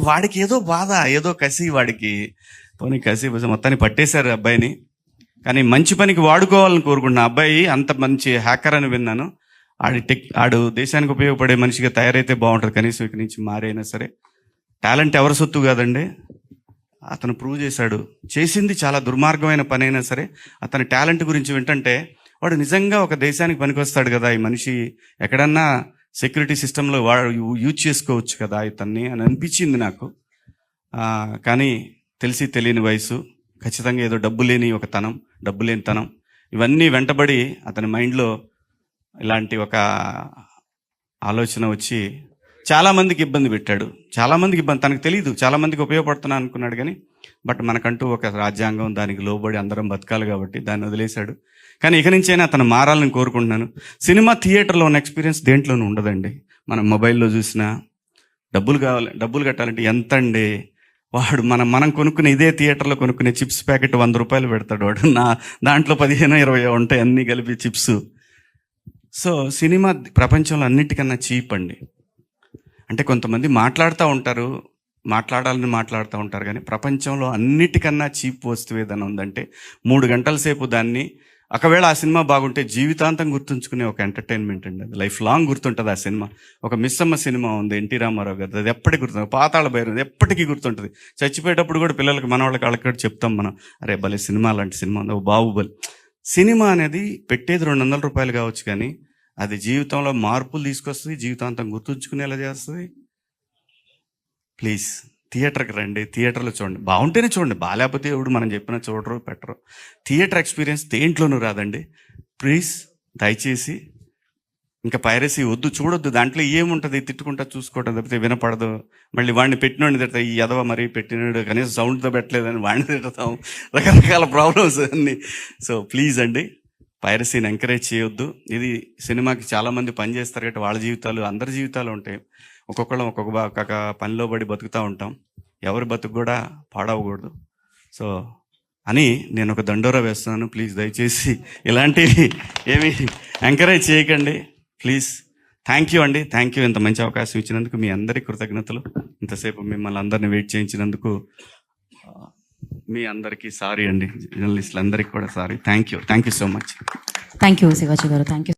వాడికి ఏదో బాధ, ఏదో కసి వాడికి. పోనీ కసి మొత్తాన్ని పట్టేశారు అబ్బాయిని. కానీ మంచి పనికి వాడుకోవాలని కోరుకుంటున్నా. అబ్బాయి అంత మంచి హ్యాకర్ అని విన్నాను. ఆడు దేశానికి ఉపయోగపడే మనిషిగా తయారైతే బాగుంటుంది. కనీసం ఇక్కడి నుంచి మారైనా సరే. టాలెంట్ ఎవరి సొత్తు కాదండి. అతను ప్రూవ్ చేశాడు. చేసింది చాలా దుర్మార్గమైన పని అయినా సరే అతని టాలెంట్ గురించి వింటుంటే వాడు నిజంగా ఒక దేశానికి పనికొస్తాడు కదా ఈ మనిషి, ఎక్కడన్నా సెక్యూరిటీ సిస్టంలో వాడు యూజ్ చేసుకోవచ్చు కదా ఇతన్ని అని అనిపించింది నాకు. కానీ తెలిసి తెలియని వయసు, ఖచ్చితంగా ఏదో డబ్బు లేని తనం ఇవన్నీ వెంటబడి అతని మైండ్లో ఇలాంటి ఒక ఆలోచన వచ్చి చాలామందికి ఇబ్బంది పెట్టాడు. చాలామందికి ఇబ్బంది, తనకు తెలియదు, చాలామందికి ఉపయోగపడుతున్నా అనుకున్నాడు. కానీ బట్ మనకంటూ ఒక రాజ్యాంగం, దానికి లోబడి అందరం బతకాలి కాబట్టి దాన్ని వదిలేశాడు. కానీ ఇక నుంచైనా అతను మారాలని కోరుకుంటున్నాను. సినిమా థియేటర్లో ఉన్న ఎక్స్పీరియన్స్ దేంట్లోనూ ఉండదండి. మనం మొబైల్లో చూసినా డబ్బులు కట్టాలంటే ఎంత అండి. వాడు మనం కొనుక్కునే ఇదే థియేటర్లో కొనుక్కునే చిప్స్ ప్యాకెట్ 100 రూపాయలు పెడతాడు వాడు. దాంట్లో 15-20 ఉంటాయి అన్నీ కలిపి చిప్స్. సో సినిమా ప్రపంచంలో అన్నిటికన్నా చీప్ అండి. అంటే కొంతమంది మాట్లాడాలని మాట్లాడుతూ ఉంటారు కానీ ప్రపంచంలో అన్నిటికన్నా చీప్ వస్తువు ఏదైనా ఉందంటే 3 గంటల సేపు దాన్ని, ఒకవేళ ఆ సినిమా బాగుంటే జీవితాంతం గుర్తుంచుకునే ఒక ఎంటర్టైన్మెంట్ అండి. అది లైఫ్ లాంగ్ గుర్తుంటుంది ఆ సినిమా. ఒక మిస్సమ్మ సినిమా ఉంది ఎన్టీ రామారావు గారు, అది ఎప్పటికీ గుర్తుంది. పాతాళ భైరవి అది ఎప్పటికీ గుర్తుంటుంది. చచ్చిపోయేటప్పుడు కూడా పిల్లలకి, మనవాళ్ళకి, వాళ్ళకి చెప్తాం మనం, అరే భలే సినిమా, లాంటి సినిమా ఉంది, బాహుబలి. సినిమా అనేది పెట్టేది 200 రూపాయలు కావచ్చు కానీ అది జీవితంలో మార్పులు తీసుకొస్తుంది, జీవితాంతం గుర్తుంచుకునేలా చేస్తుంది. ప్లీజ్ థియేటర్కి రండి, థియేటర్లో చూడండి. బాగుంటేనే చూడండి, బాగాలేకపోతే ఎవడు మనం చెప్పినా చూడరు పెట్టరు. థియేటర్ ఎక్స్పీరియన్స్ దేంట్లోనూ రాదండి. ప్లీజ్ దయచేసి ఇంకా పైరసీ వద్దు, చూడొద్దు. దాంట్లో ఏముంటుంది, తిట్టుకుంటా చూసుకోవటం తప్పితే వినపడదు. మళ్ళీ వాడిని పెట్టినోడిని తిడతా, ఈ ఎదవ మరీ పెట్టినాడు కనీసం సౌండ్తో పెట్టలేదని వాడిని తిడతాం, రకరకాల ప్రాబ్లమ్స్ అన్నీ. సో ప్లీజ్ అండి, పైరసీని ఎంకరేజ్ చేయొద్దు. ఇది సినిమాకి చాలామంది పని చేస్తారు కాబట్టి వాళ్ళ జీవితాలు, అందరి జీవితాలు ఉంటాయి. ఒక్కొక్కళ్ళం ఒక్కొక్క పనిలో పడి బతుకుతూ ఉంటాం. ఎవరి బతుకు కూడా పాడవకూడదు. సో అని నేను ఒక దండోరా వేస్తున్నాను. ప్లీజ్ దయచేసి ఇలాంటివి ఏమి ఎంకరేజ్ చేయకండి ప్లీజ్. థ్యాంక్ యూ అండి, థ్యాంక్ యూ. ఇంత మంచి అవకాశం ఇచ్చినందుకు మీ అందరికీ కృతజ్ఞతలు. ఇంతసేపు మిమ్మల్ని అందరినీ వెయిట్ చేయించినందుకు మీ అందరికీ సారీ అండి, జర్నలిస్టులు అందరికీ కూడా sorry. Thank you so much. Thank you Shivaji గారు, థ్యాంక్ యూ.